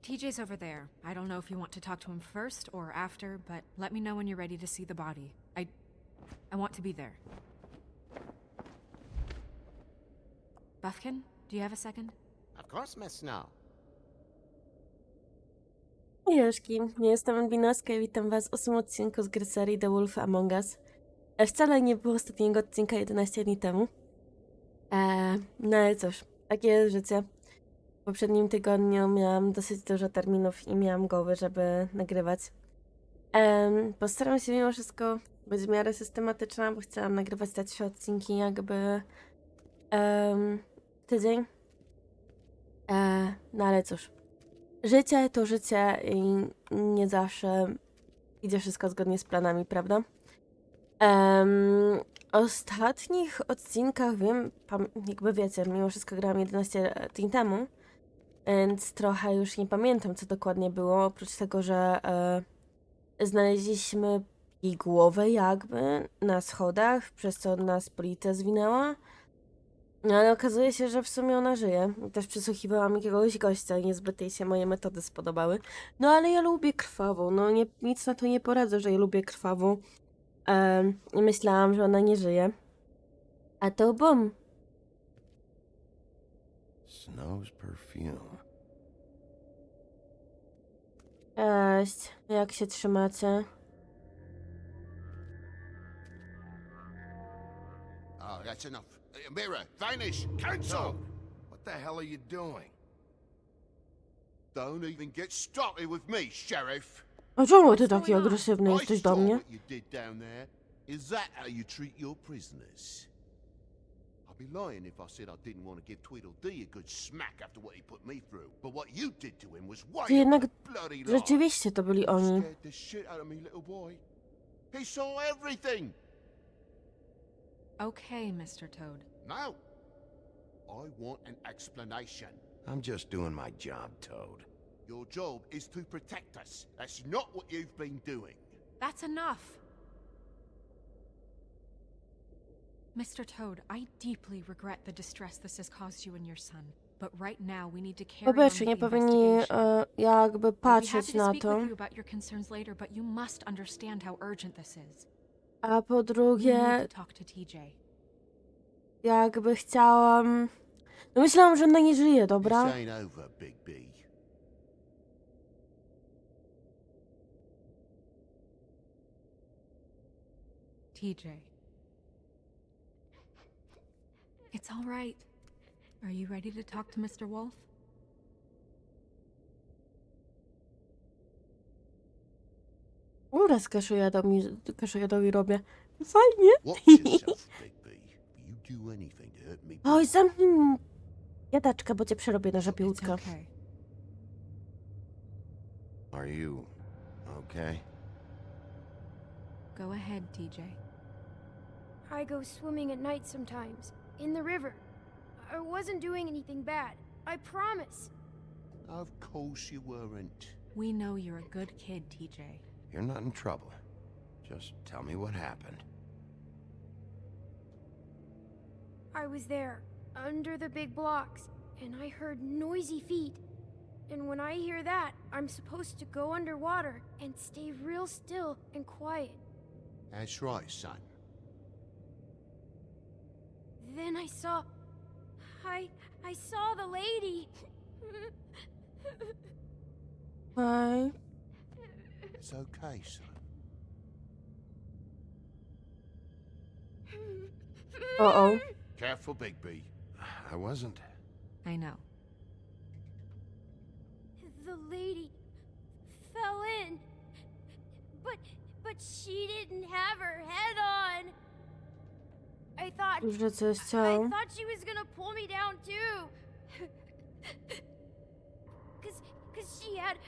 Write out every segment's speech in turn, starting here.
TJ's over there. I don't know if you want to talk to him first or after, but let me know when you're ready to see the body. I want to be there. Buffkin, do you have a second? Of course, Miss Snow. Joszki, nie jestem Albinoska i witam was w 8 odcinku z gry serii The Wolf Among Us. Wcale nie było ostatniego odcinka 11 dni temu. No ale cóż, takie jest życie. W poprzednim tygodniu miałam dosyć dużo terminów i miałam goły, żeby nagrywać. Postaram się mimo wszystko być w miarę systematyczna, bo chciałam nagrywać te 3 odcinki jakby w tydzień. No ale cóż. Życie to życie i nie zawsze idzie wszystko zgodnie z planami, prawda? Ostatnich odcinkach wiem, jakby wiecie, mimo wszystko grałam 11 dni temu, więc trochę już nie pamiętam, co dokładnie było, oprócz tego, że znaleźliśmy jej głowę jakby na schodach, przez co nas policja zwinęła. No ale okazuje się, że w sumie ona żyje. Też przesłuchiwałam jakiegoś gościa i niezbyt jej się moje metody spodobały. No ale ja lubię krwawą, no nie, nic na to nie poradzę, że ja lubię krwawą. I myślałam, że ona nie żyje. A to bum. Snow's perfume. Cześć, jak się trzymacie? Oh, that's enough. Mirror, vanish, cancel! What the hell are you doing? Don't even get started with me, Sheriff. A czemu ty taki agresywny I jesteś do saw mnie? what you did down there. Is that how you treat your prisoners? I'd be lying if I said I didn't want to give Tweedledee a good smack after what he put me through. But what you did to him was way Ty jednak bloody lie. rzeczywiście to byli oni. Scared the shit out of me, little boy. He saw everything. Okay, Mr. Toad. No. I want an explanation. I'm just doing my job, Toad. Your job is to protect us. That's not what you've been doing. That's enough. Mr. Toad, I deeply regret the distress this has caused you and your son. But right now we need to carry Po on pierwsze, with nie the powinni investigation. jakby We'll be patrzeć happy to na speak to. with you about your concerns later, but you must understand how urgent this is. A po We need drugie, to talk to TJ. jakby chciałam... No myślałam, że ona nie żyje, dobra? This ain't over, Big B. TJ. It's all right. Are you ready to talk to Mr. Wolf? Ura z kaszujadowi robię. Fajnie. Watch yourself, Big B. You do anything to hurt me. Oj, zamknij mu jadaczka, bo cię przerobię na żabie It's łódka. okay. Are you okay? Go ahead, TJ. I go swimming at night sometimes, in the river. I wasn't doing anything bad, I promise. Of course you weren't. We know you're a good kid, TJ. You're not in trouble. Just tell me what happened. I was there, under the big blocks, and I heard noisy feet. And when I hear that, I'm supposed to go underwater and stay real still and quiet. That's right, son. Then I saw... I saw the lady. Oj. It's okay, son. O. Careful, Big B. I wasn't. I know. The lady fell in. But she didn't have her head on. I thought Że coś I chciał. thought she was gonna pull me down too. Cause she had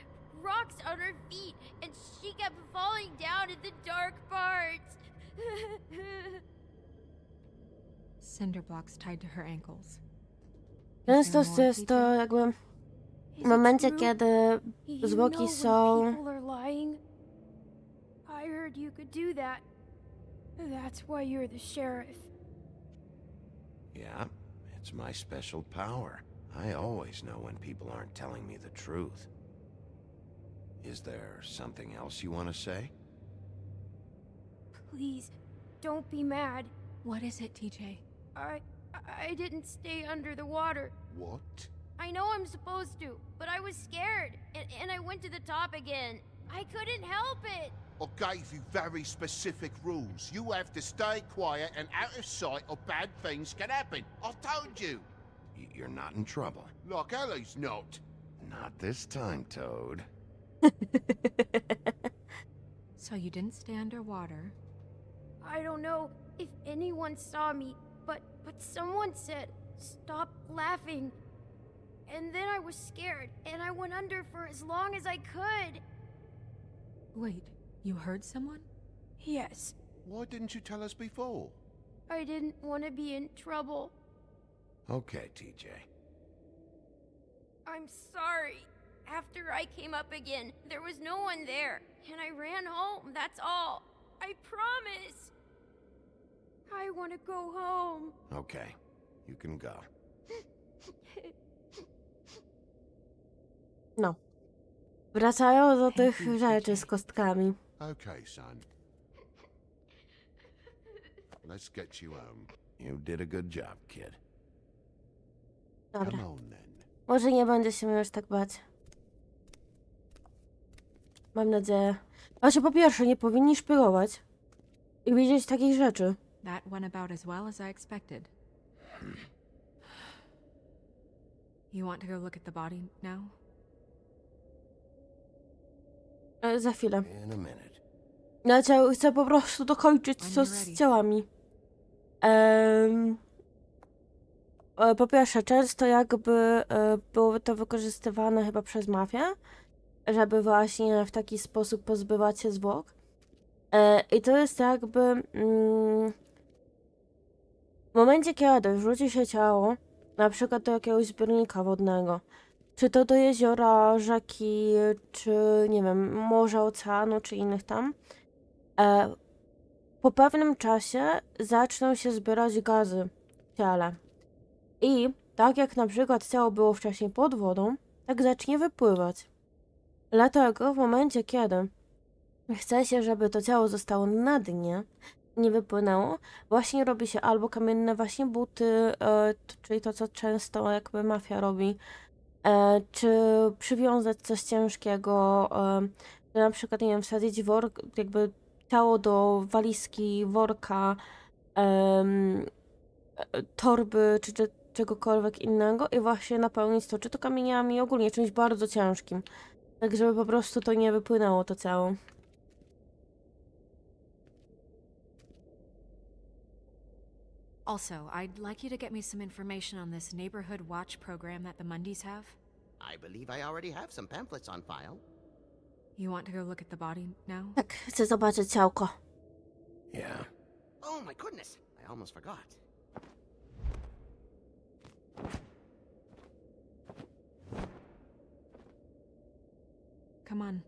rocks on her feet and she kept falling down in the dark parts. Cinder blocks tied to her ankles. Często Is there more, jest to TJ? jakby Is w it momencie, true? kiedy You zwłoki know when są... people are lying? I heard you could do that. That's why you're the sheriff. Yeah, it's my special power. I always know when people aren't telling me the truth. Is there something else you want to say? Please, don't be mad. What is it, TJ? I didn't stay under the water. What? I know I'm supposed to, but I was scared, and I went to the top again. I couldn't help it. I gave you very specific rules. You have to stay quiet and out of sight or bad things can happen. I told you. You're not in trouble. Like Ellie's not. Not this time, Toad. So you didn't stay underwater. I don't know if anyone saw me, but someone said, "Stop laughing." And then I was scared, and I went under for as long as I could. Wait, you heard someone? Yes, Why didn't you tell us before? I didn't want to be in trouble. Okay, TJ. I'm sorry. After I came up again, there was no one there, and I ran home, that's all. I promise. I want to go home. Okay, you can go. No. Wracając do tych rzeczy z kostkami. Okay, son. Let's get you home. You did a good job, kid. Dobra. Come on then. Może nie będzie się już tak bać. Mam nadzieję. Znaczy, po pierwsze, nie powinni szpiegować i wiedzieć takich rzeczy. That went about as well as I expected. You want to go look at the body now? Za chwilę. In a minute. Znaczy, chcę po prostu dokończyć When co you're z ready. ciałami. Po pierwsze, często jakby było to wykorzystywane chyba przez mafię, żeby właśnie w taki sposób pozbywać się zwłok. I to jest jakby w momencie, kiedy wrzuci się ciało, na przykład do jakiegoś zbiornika wodnego, czy to do jeziora, rzeki, czy nie wiem, morza, oceanu, czy innych tam, po pewnym czasie zaczną się zbierać gazy w ciele. I tak jak na przykład ciało było wcześniej pod wodą, tak zacznie wypływać. Dlatego w momencie, kiedy chce się, żeby to ciało zostało na dnie, nie wypłynęło, właśnie robi się albo kamienne właśnie buty, czyli to, co często jakby mafia robi, czy przywiązać coś ciężkiego, na przykład, nie wiem, wsadzić jakby ciało do walizki, worka, torby, czy czegokolwiek innego i właśnie napełnić to, czy to kamieniami, ogólnie czymś bardzo ciężkim, tak żeby po prostu to nie wypłynęło, to ciało. Also, I'd like you to get me some information on this neighborhood watch program that the Mundys have. I believe I already have some pamphlets on file. You want to go look at the body now? Tak, chcę zobaczyć ciałko. Yeah. Oh my goodness, I almost forgot. Come on.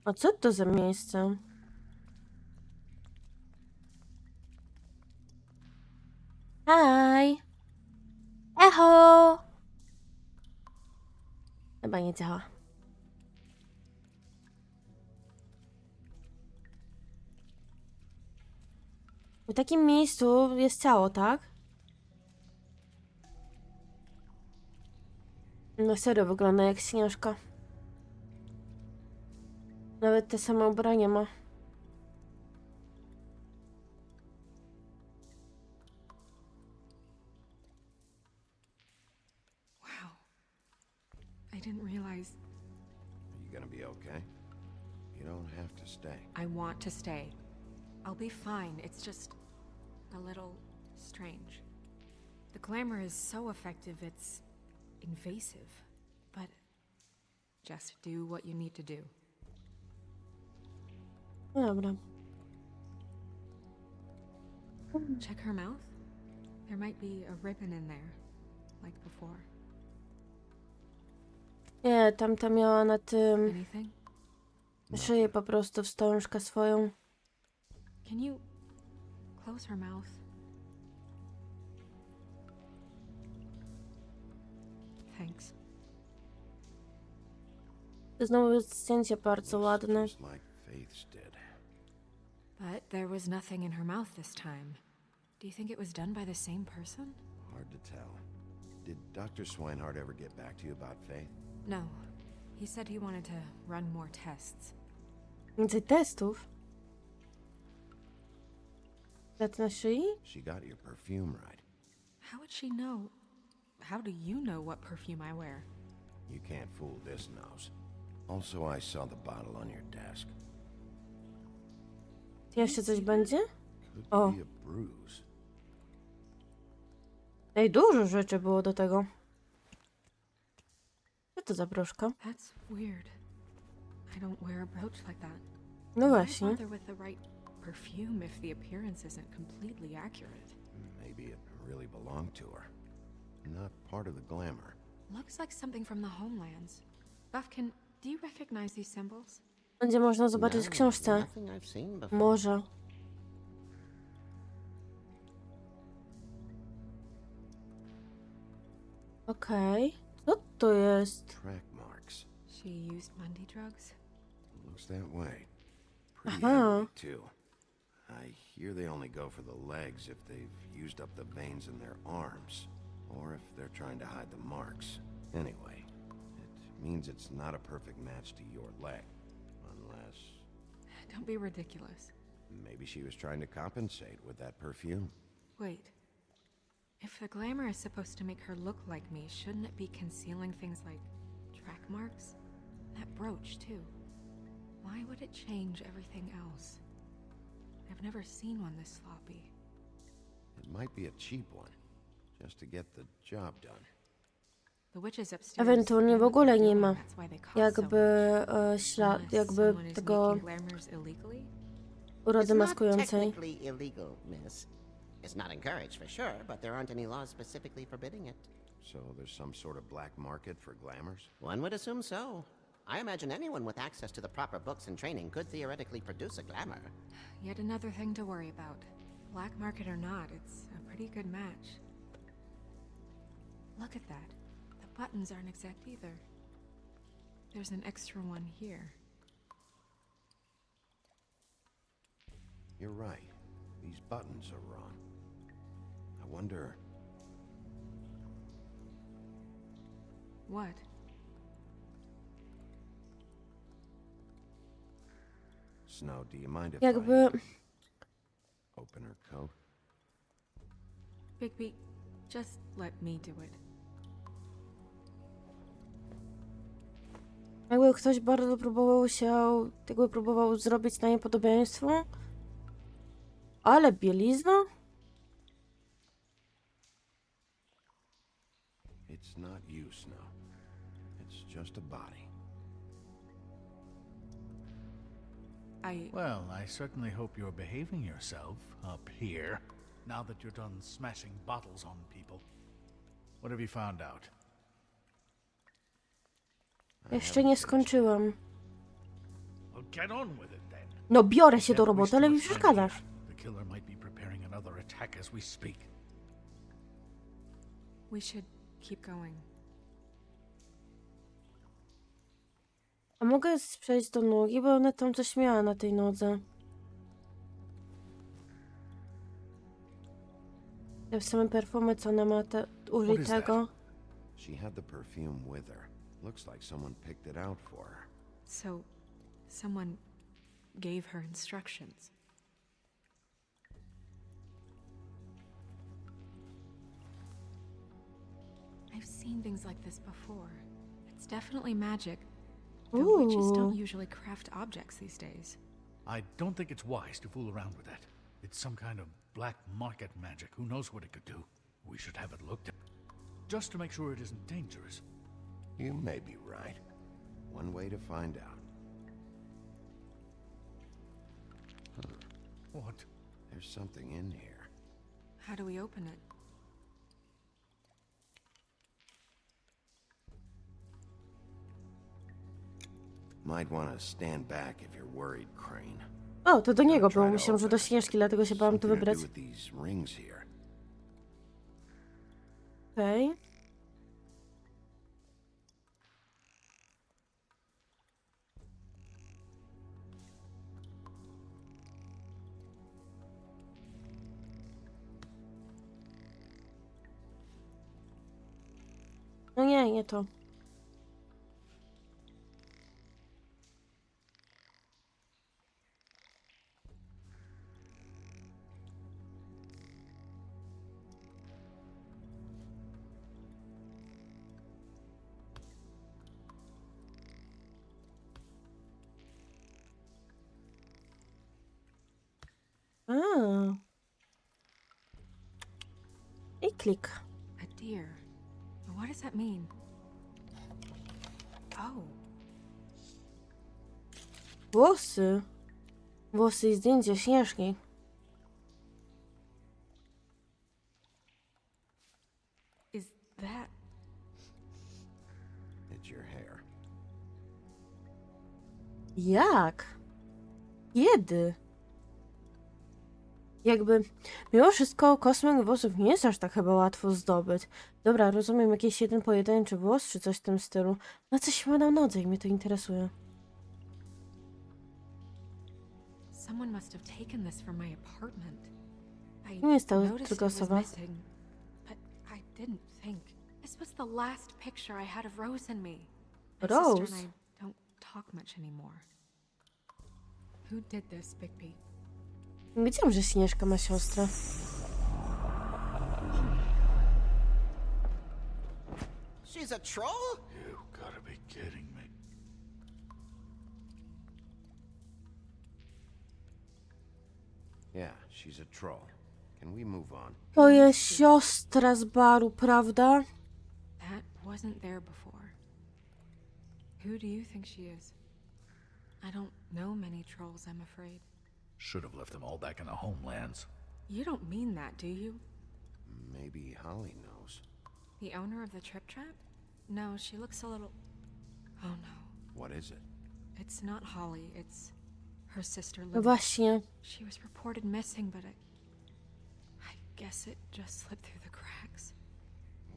A co to za miejsce? Hi! Echo! Chyba nie działa. W takim miejscu jest ciało, tak? No serio, wygląda jak Śnieżka. Nawet te same ubranie ma. Wow. I didn't realize. Are you gonna be okay? You don't have to stay. I want to stay. I'll be fine. It's just a little strange. The glamour is so effective, it's invasive. But just do what you need to do. No dobra. Check her mouth. There might be a ribbon in there, like before. Nie, tamta miała na tym... Anything? Szyję po prostu wstążkę swoją. Can you close her mouth? Thanks. Znowu jest zdjęcie bardzo ładne. Just like Faith's did. But there was nothing in her mouth this time. Do you think it was done by the same person? Hard to tell. Did Dr. Swinehart ever get back to you about Faith? No. He said he wanted to run more tests. Więcej testów. Kwiat na szyi? She got your perfume right. How would she know? How do you know what perfume I wear? You can't fool this nose. Also, I saw the bottle on your desk. Jeszcze coś będzie? Could Oh. be a bruise. Ej, dużo rzeczy było do tego. Co to za broszka? That's weird. I don't wear a brooch like that. No Why właśnie. bother with the right perfume if the appearance isn't completely accurate? Maybe it really belonged to her. Not part of the glamour. Looks like something from the homelands. Buffkin, do you recognize these symbols? Będzie można zobaczyć w No, książce. nothing I've seen before. Może. Okej. Co to jest? Track marks. She used Mundy drugs? Looks that way. Pretty Aha. heavy, too. I hear they only go for the legs if they've used up the veins in their arms, or if they're trying to hide the marks. Anyway, it means it's not a perfect match to your leg. Unless Don't be ridiculous. maybe she was trying to compensate with that perfume. Wait. If the glamour is supposed to make her look like me, shouldn't it be concealing things like track marks? That brooch, too. Why would it change everything else? I've never seen one this sloppy. It might be a cheap one, just to get the job done. The witches upstairs. Ewentualnie w ogóle nie ma. That's why they cost Jakby ślad, Unless jakby someone is tego making glamours illegally? urody It's not maskującej. technically illegal, miss. It's not encouraged for sure, but there aren't any laws specifically forbidding it. So there's some sort of black market for glamours? One would assume so. I imagine anyone with access to the proper books and training could theoretically produce a glamour. Yet another thing to worry about. Black market or not, it's a pretty good match. Look at that. The buttons aren't exact either. There's an extra one here. You're right. These buttons are wrong. I wonder... What? Snow, do you mind if Jakby I open her coat? Bigby, just let me do it. Jakby ktoś bardzo próbował zrobić na nie podobieństwo. Ale bielizna? It's not you, Snow. It's just a body. Well, I certainly hope you're behaving yourself up here, now that you're done smashing bottles on people. What have you found out? Jeszcze nie skończyłam. Well, get on with it then. No biorę się do Can't roboty, waste ale too mi much time przeszkadzasz. here. The killer might be preparing another attack as we speak. We should keep going. A mogę przejść do nogi, bo ona tam coś miała na tej nodze. Te same perfumy, co ona ma użyć tego. She had the perfume with her. Looks like someone picked it out for her. So, someone gave her instructions. I've seen things like this before. It's definitely magic. Though witches don't Ooh. usually craft objects these days. I don't think it's wise to fool around with that. It's some kind of black market magic. Who knows what it could do? We should have it looked at. Just to make sure it isn't dangerous. You may be right. One way to find out. What? There's something in here. How do we open it? Might want to stand back if you're worried, Crane. O, to do niego Try było. to Myślałam, że do open it. Śnieżki, dlatego się bałam tu Something to wybrać. do with these rings here. Okej. No nie, nie to. A. I klik. A deer. What does that mean? Oh, Włosy. Włosy i zdjęcie Śnieżki. is that... It's your hair. Jak? Kiedy? Jakby, mimo wszystko kosmyk włosów nie jest aż tak chyba łatwo zdobyć. Dobra, rozumiem, jakiś jeden pojedynczy włos, czy coś w tym stylu. No coś ma na nodze i mnie to interesuje. Someone must have taken this from my apartment. I Nie jest to noticed tylko it was osoba. missing, but I didn't think. This was the last picture I had of Rose and me. My sister Rose? and I don't talk much anymore. Who did this, Bigby? Wiedziałam, że Śnieżka ma siostrę. She's a troll? You gotta be kidding me. Yeah, she's a troll. Can we move on? To jest siostra z baru, prawda? That wasn't there before. Who do you think she is? I don't know many trolls, I'm afraid. Should have left them all back in the homelands. You don't mean that, do you? Maybe Holly knows. The owner of the trip trap? No, she looks a little... Oh no. What is it? It's not Holly, it's her sister No Lily. właśnie. She was reported missing, but I guess it just slipped through the cracks.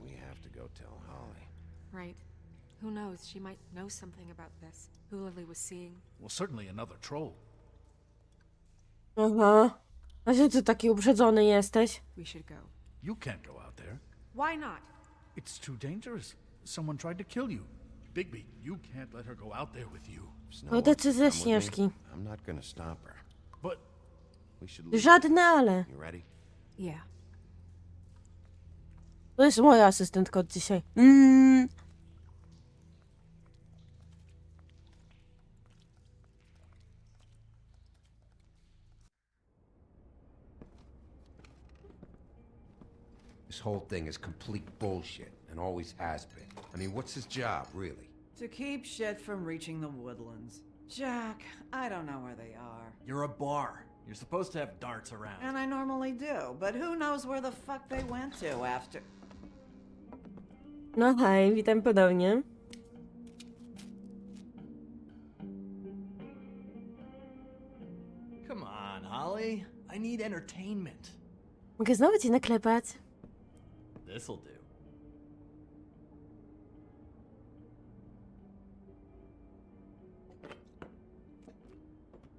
We have to go tell Holly. Right. Who knows, she might know something about this. Who Lily was seeing. Well, certainly another troll. Aha. A że ty taki uprzedzony jesteś? We should go. You can't go out there. Why not? It's too dangerous. Someone tried to kill you. Bigby, you can't let her go out there with you. If Snow To wants to decyzja come with me, Śnieżki. I'm not gonna stop her. But We should leave. Żadne ale. You ready? Yeah. To jest moja asystentka od dzisiaj. This whole thing is complete bullshit, and always has been. I mean, what's his job, really? To keep shit from reaching the woodlands. Jack, I don't know where they are. You're a bar. You're supposed to have darts around. And I normally do, but who knows where the fuck they went to after. No hej, witam ponownie. Come on, Holly. I need entertainment. Mogę znowu cię naklepać? This'll do.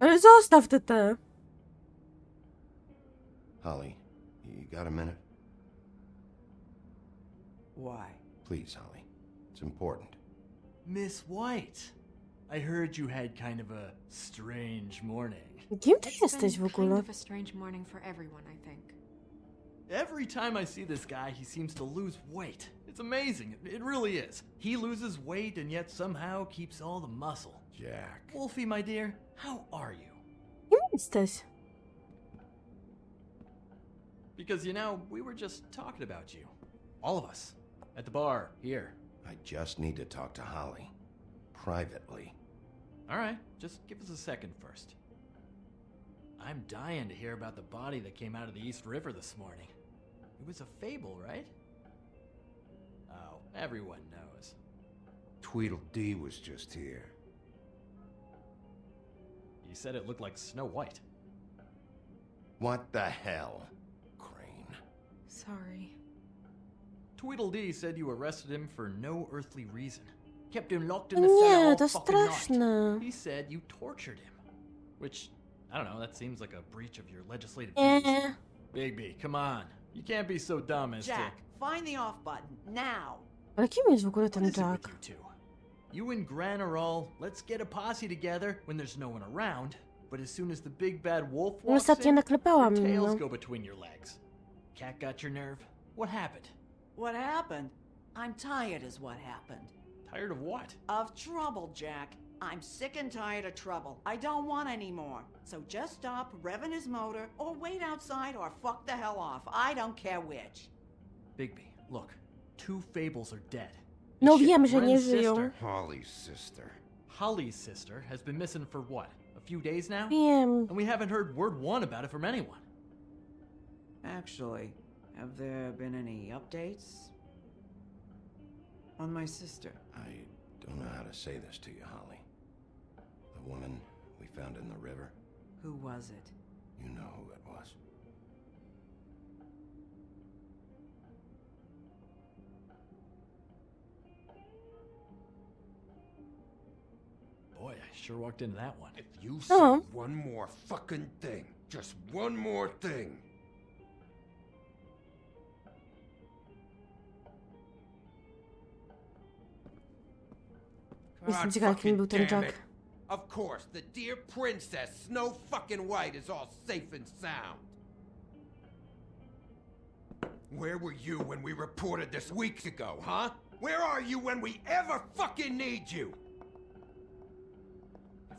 Ale zostaw te. Holly, you got a minute? Why? Please, Holly. It's important. Miss White. I heard you had kind of a strange morning. Kim ty It's jesteś w been kind ogóle? of a strange morning for everyone, I think. Every time I see this guy, he seems to lose weight. It's amazing. It really is. He loses weight and yet somehow keeps all the muscle. Jack. Wolfie, my dear, how are you? Kim jesteś? Because, you know, we were just talking about you. All of us. At the bar, here. I just need to talk to Holly. Privately. All right, just give us a second first. I'm dying to hear about the body that came out of the East River this morning. It was a fable, right? Oh, everyone knows. Tweedledee was just here. He said it looked like Snow White. What the hell, Crane? Sorry. Tweedledee said you arrested him for no earthly reason. Kept him locked in the cell Nie, all to fucking night. straszne. He said you tortured him. Which, I don't know, that seems like a breach of your legislative duties. Nie. Bigby, come on. You can't be so dumb as Jack, to... find the off button, now! Ale kim jest w ogóle What ten is it Jack? with you two? You and Gran are all, let's get a posse together when there's no one around, but as soon as the big bad wolf walks Ostatnio in, naklepałam, your tails no. go between your legs. Cat got your nerve? What happened? What happened? I'm tired is what happened. Tired of what? Of trouble, Jack. I'm sick and tired of trouble. I don't want any more. So just stop revving his motor, or wait outside, or fuck the hell off. I don't care which. Bigby, look. 2 fables are dead. No Shit, wiem, że nie Ren's żyją. sister, Holly's sister. Holly's sister, has been missing for what? A few days now? Wiem. And we haven't heard word one about it from anyone. Actually, have there been any updates? On my sister. I don't know how to say this to you, Holly. The woman we found in the river, Who was it? you know who it was. Boy, I sure walked into that one. If you say Oh. one more fucking thing, just one more thing. Jestem God ciekawa, kim był fucking ten damn Jack. it. Of course, the dear princess, Snow fucking White, is all safe and sound. Where were you when we reported this weeks ago, huh? Where are you when we ever fucking need you?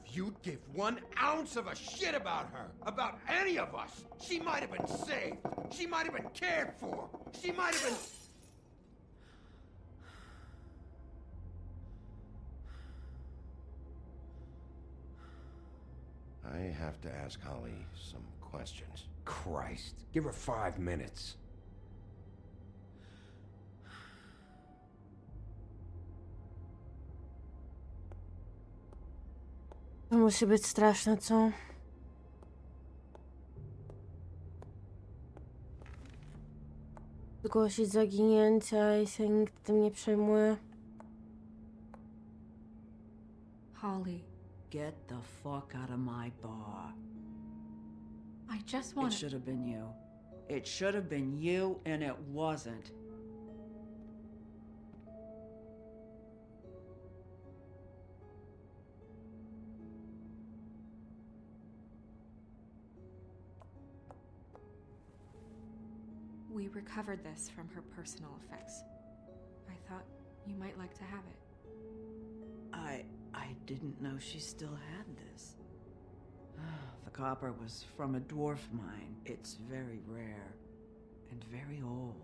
If you'd give 1 ounce of a shit about her, about any of us, she might have been saved. She might have been cared for. She might have been... I have to ask Holly some questions. Christ, give her 5 minutes. To musi być straszne, co? Zgłosić zaginięcia i się nikt tym nie przejmuje. Holly, Get the fuck out of my bar. I just It want should have been you. It should have been you, and it wasn't. We recovered this from her personal effects. I thought you might like to have it. I didn't know she still had this. The copper was from a dwarf mine. It's very rare and very old.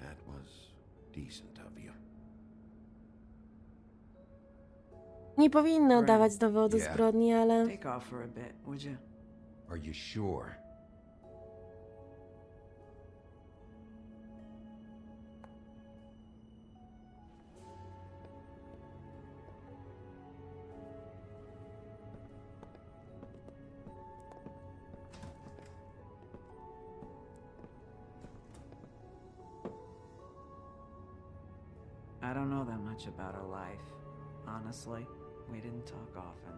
That was decent of you. Nie powinno Right. dawać dowodu Yeah. zbrodni, ale... Take off for a bit, would you? Are you sure? I don't know that much about her life. Honestly, we didn't talk often.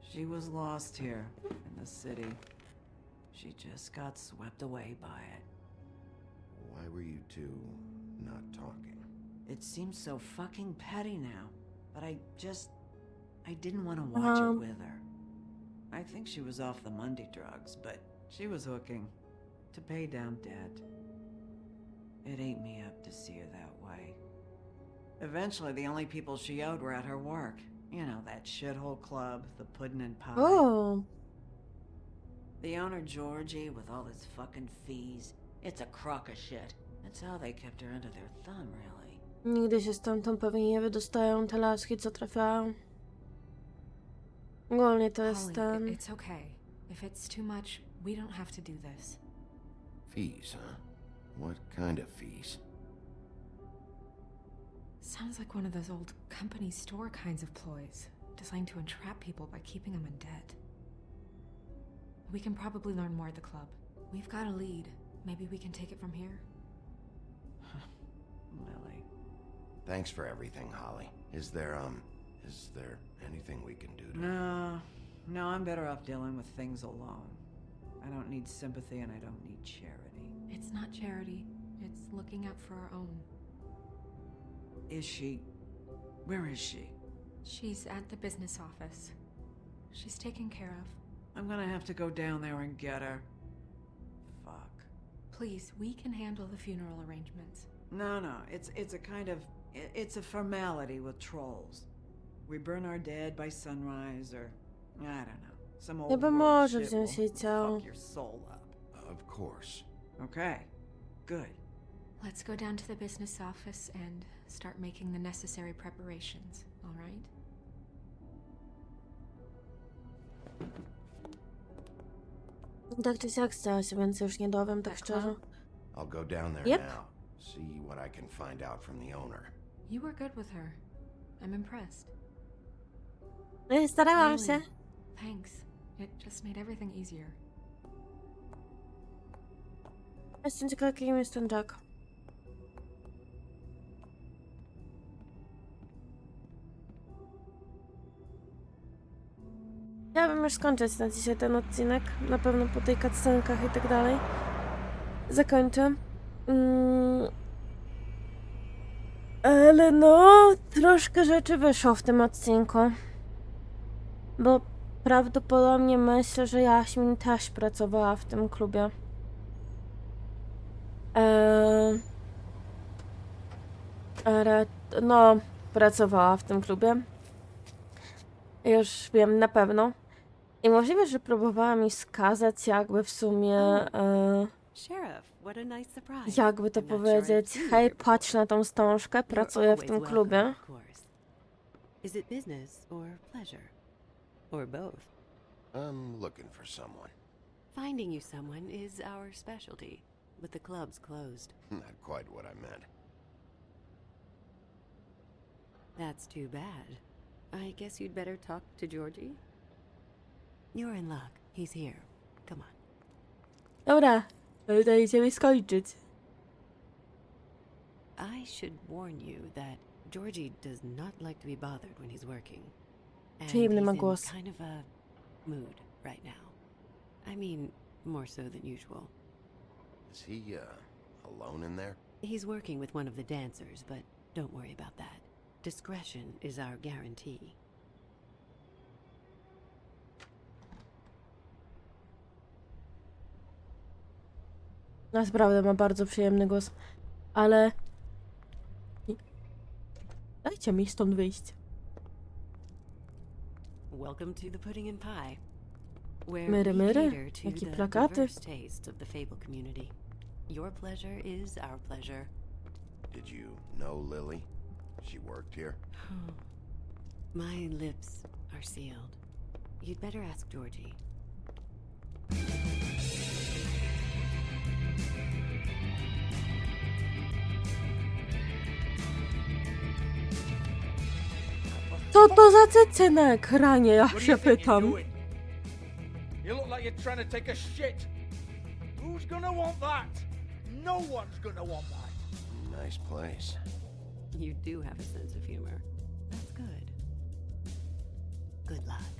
She was lost here in the city. She just got swept away by it. Why were you two not talking? It seems so fucking petty now, but I didn't want to watch it with her. I think she was off the Monday drugs, but she was hooking to pay down debt. It ate me up to see her that way. Eventually, the only people she owed were at her work. You know, that shithole club, the Puddin' and Pie. O, The owner, Georgie, with all his fucking fees. It's a crock of shit. That's how they kept her under their thumb, really. nigdy się stamtąd pewnie nie wydostają te laski, co trafiają. Ogólnie to jest Holly, ten... it's okay. If it's too much, we don't have to do this. Fees, huh? What kind of fees? Sounds like one of those old company store kinds of ploys, designed to entrap people by keeping them in debt. We can probably learn more at the club. We've got a lead. Maybe we can take it from here. Lily. Thanks for everything, Holly. Is there anything we can do to... No, I'm better off dealing with things alone. I don't need sympathy and I don't need charity. It's not charity. It's looking out for our own. Is she... Where is she? She's at the business office. She's taken care of. I'm gonna have to go down there and get her. Fuck. Please, we can handle the funeral arrangements. No, it's a kind of... It's a formality with trolls. We burn our dead by sunrise, or... I don't know. Some old Chyba world może shit wziąć will jej ciało. fuck your soul up. Of course. Okay. Good. Let's go down to the business office and start making the necessary preparations, all right? Tak czy siak stała się, więc już nie dowiem, tak szczerze. I'll go down there Yep. now. See what I can find out from the owner. You were good with her. I'm impressed. Starałam się. Really, thanks. It just made everything easier. Jestem ciekawa, kim jest ten Jack. Ja bym już skończyć na dzisiaj ten odcinek. Na pewno po tej cutscenkach i tak dalej. Zakończę. Ale no, troszkę rzeczy wyszło w tym odcinku. Bo prawdopodobnie myślę, że Jaśmin też pracowała w tym klubie. No, pracowała w tym klubie. Już wiem na pewno. I możliwe, że próbowała mi skazać jakby w sumie... jakby to powiedzieć, hej, patrz na tą wstążkę, pracuję w tym klubie. Is it business or pleasure? Or both? I'm looking for someone. Finding you someone is our specialty, but the club's closed. Not quite what I meant. That's too bad. I guess you'd better talk to Georgie? You're in luck. He's here. Come on. Dobra, dajcie mi skończyć. I should warn you that Georgie does not like to be bothered when he's working. And Przyjemny ma he's in głos. kind of a mood right now. I mean, more so than usual. Is he, alone in there? He's working with one of the dancers, but don't worry about that. Discretion is our guarantee. Naprawdę ma bardzo przyjemny głos, ale... Dajcie mi stąd wyjść. Welcome to the Pudding and Pie, where Myry, we myry? cater to Jakie the plakaty? diverse tastes of the Fable community. Your pleasure is our pleasure. Did you know Lily? She worked here? My lips are sealed. You'd better ask Georgie. Co to za cycy na ekranie, ja się pytam. You look like you're trying to take a shit. Who's gonna want that? No one's gonna want that. Nice place. You do have a sense of humor. That's good. Good luck.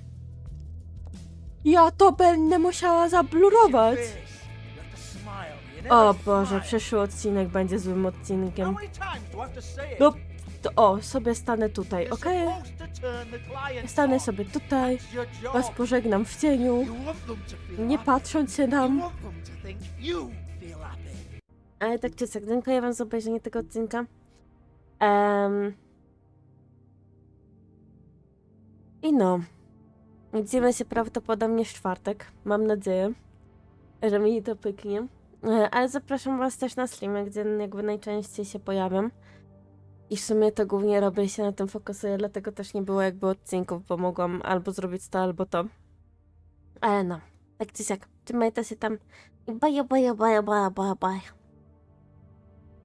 Ja to będę musiała zablurować. You have to smile. You never O Boże, smile. przyszły odcinek będzie złym How odcinkiem. many times do I have to say it? No, to, sobie stanę tutaj, You're okej? supposed to turn the client Stanę on. sobie tutaj, It's your job. was pożegnam w cieniu, You want them to feel nie happy. patrząc się You nam. want them to think you feel happy. Ale tak czy siak, dziękuję wam za obejrzenie tego odcinka. I no, widzimy się prawdopodobnie w czwartek. Mam nadzieję, że mi to pyknie. Ale zapraszam was też na streamy, gdzie jakby najczęściej się pojawiam. I w sumie to głównie robię się na tym fokusuję, dlatego też nie było jakby odcinków, bo mogłam albo zrobić to, albo to. Ale no, tak czy siak, trzymajcie się tam i bye.